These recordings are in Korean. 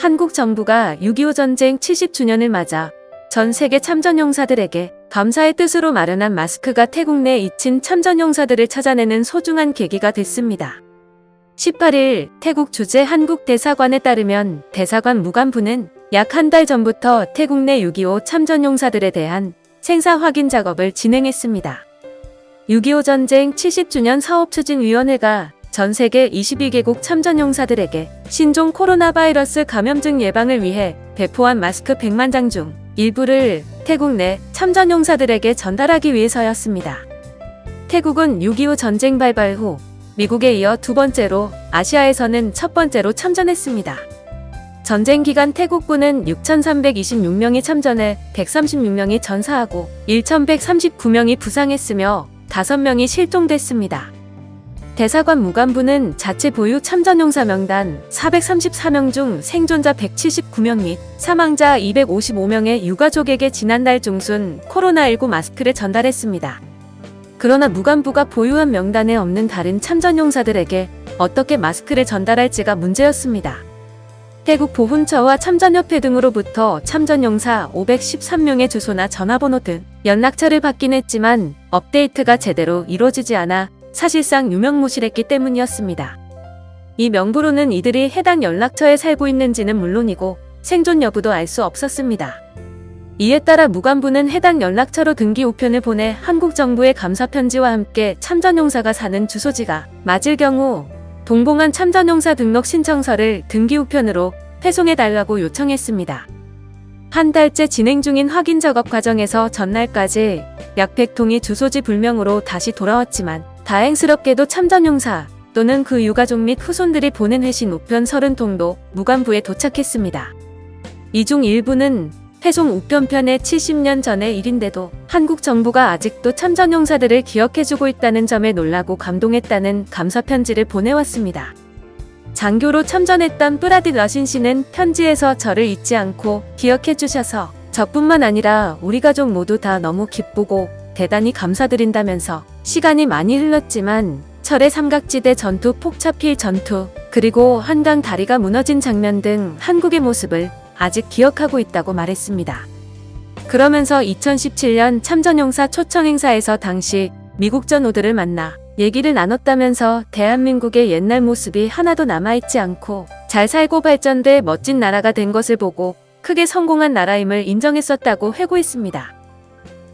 한국 정부가 6.25 전쟁 70주년을 맞아 전 세계 참전용사들에게 감사의 뜻으로 마련한 마스크가 태국 내 잊힌 참전용사들을 찾아내는 소중한 계기가 됐습니다. 18일 태국 주재 한국 대사관에 따르면 대사관 무관부는 약 한 달 전부터 태국 내 6.25 참전용사들에 대한 생사 확인 작업을 진행했습니다. 6.25 전쟁 70주년 사업추진위원회가 전 세계 22개국 참전용사들에게 신종 코로나 바이러스 감염증 예방을 위해 배포한 마스크 100만 장 중 일부를 태국 내 참전용사들에게 전달하기 위해서였습니다. 태국은 6.25 전쟁 발발 후 미국에 이어 두 번째로 아시아에서는 첫 번째로 참전했습니다. 전쟁 기간 태국군은 6,326명이 참전해 136명이 전사하고 1,139명이 부상했으며 5명이 실종됐습니다. 대사관 무관부는 자체 보유 참전용사 명단 434명 중 생존자 179명 및 사망자 255명의 유가족에게 지난달 중순 코로나19 마스크를 전달했습니다. 그러나 무관부가 보유한 명단에 없는 다른 참전용사들에게 어떻게 마스크를 전달할지가 문제였습니다. 태국 보훈처와 참전협회 등으로부터 참전용사 513명의 주소나 전화번호 등 연락처를 받긴 했지만 업데이트가 제대로 이루어지지 않아 사실상 유명무실했기 때문이었습니다. 이 명부로는 이들이 해당 연락처에 살고 있는지는 물론이고 생존 여부도 알 수 없었습니다. 이에 따라 무관부는 해당 연락처로 등기 우편을 보내 한국 정부의 감사 편지와 함께 참전용사가 사는 주소지가 맞을 경우 동봉한 참전용사 등록 신청서를 등기 우편으로 배송해달라고 요청했습니다. 한 달째 진행 중인 확인 작업 과정에서 전날까지 약 100통이 주소지 불명으로 다시 돌아왔지만 다행스럽게도 참전용사 또는 그 유가족 및 후손들이 보낸 회신 우편 30통도 무관부에 도착했습니다. 이 중 일부는 회송 우편편의 70년 전의 일인데도 한국 정부가 아직도 참전용사들을 기억해주고 있다는 점에 놀라고 감동했다는 감사 편지를 보내왔습니다. 장교로 참전했던 프라디 러신 씨는 편지에서 저를 잊지 않고 기억해주셔서 저뿐만 아니라 우리 가족 모두 다 너무 기쁘고 대단히 감사드린다면서 시간이 많이 흘렀지만 철의 삼각지대 전투, 폭차필 전투, 그리고 한강 다리가 무너진 장면 등 한국의 모습을 아직 기억하고 있다고 말했습니다. 그러면서 2017년 참전용사 초청 행사에서 당시 미국 전우들을 만나 얘기를 나눴다면서 대한민국의 옛날 모습이 하나도 남아있지 않고 잘 살고 발전돼 멋진 나라가 된 것을 보고 크게 성공한 나라임을 인정했었다고 회고했습니다.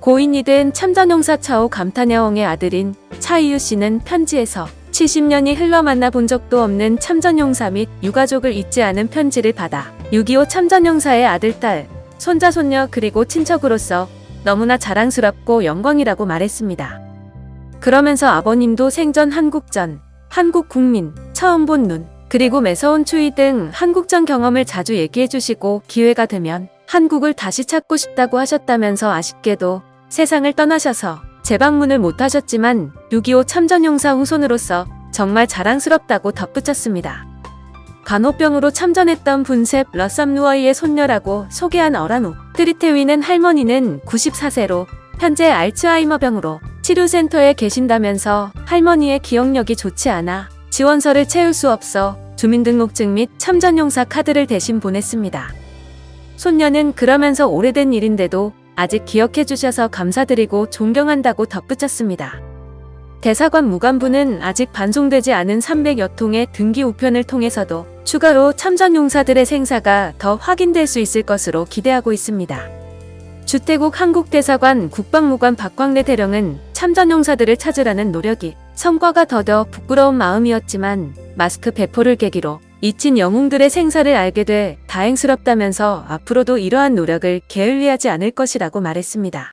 고인이 된 참전용사 차오 감탄여왕의 아들인 차이유 씨는 편지에서 70년이 흘러 만나본 적도 없는 참전용사 및 유가족을 잊지 않은 편지를 받아 6.25 참전용사의 아들, 딸, 손자, 손녀 그리고 친척으로서 너무나 자랑스럽고 영광이라고 말했습니다. 그러면서 아버님도 생전 한국전, 한국 국민, 처음 본 눈, 그리고 매서운 추위 등 한국전 경험을 자주 얘기해주시고 기회가 되면 한국을 다시 찾고 싶다고 하셨다면서 아쉽게도 세상을 떠나셔서 재방문을 못하셨지만 6.25 참전용사 후손으로서 정말 자랑스럽다고 덧붙였습니다. 간호병으로 참전했던 분셉 러썸누어이의 손녀라고 소개한 어라누 트리테위는 할머니는 94세로 현재 알츠하이머병으로 치료센터에 계신다면서 할머니의 기억력이 좋지 않아 지원서를 채울 수 없어 주민등록증 및 참전용사 카드를 대신 보냈습니다. 손녀는 그러면서 오래된 일인데도 아직 기억해 주셔서 감사드리고 존경한다고 덧붙였습니다. 대사관 무관부는 아직 반송되지 않은 300여 통의 등기 우편을 통해서도 추가로 참전용사들의 생사가 더 확인될 수 있을 것으로 기대하고 있습니다. 주태국 한국대사관 국방무관 박광래 대령은 참전용사들을 찾으라는 노력이 성과가 더뎌 부끄러운 마음이었지만 마스크 배포를 계기로 잊힌 영웅들의 생사를 알게 돼 다행스럽다면서 앞으로도 이러한 노력을 게을리하지 않을 것이라고 말했습니다.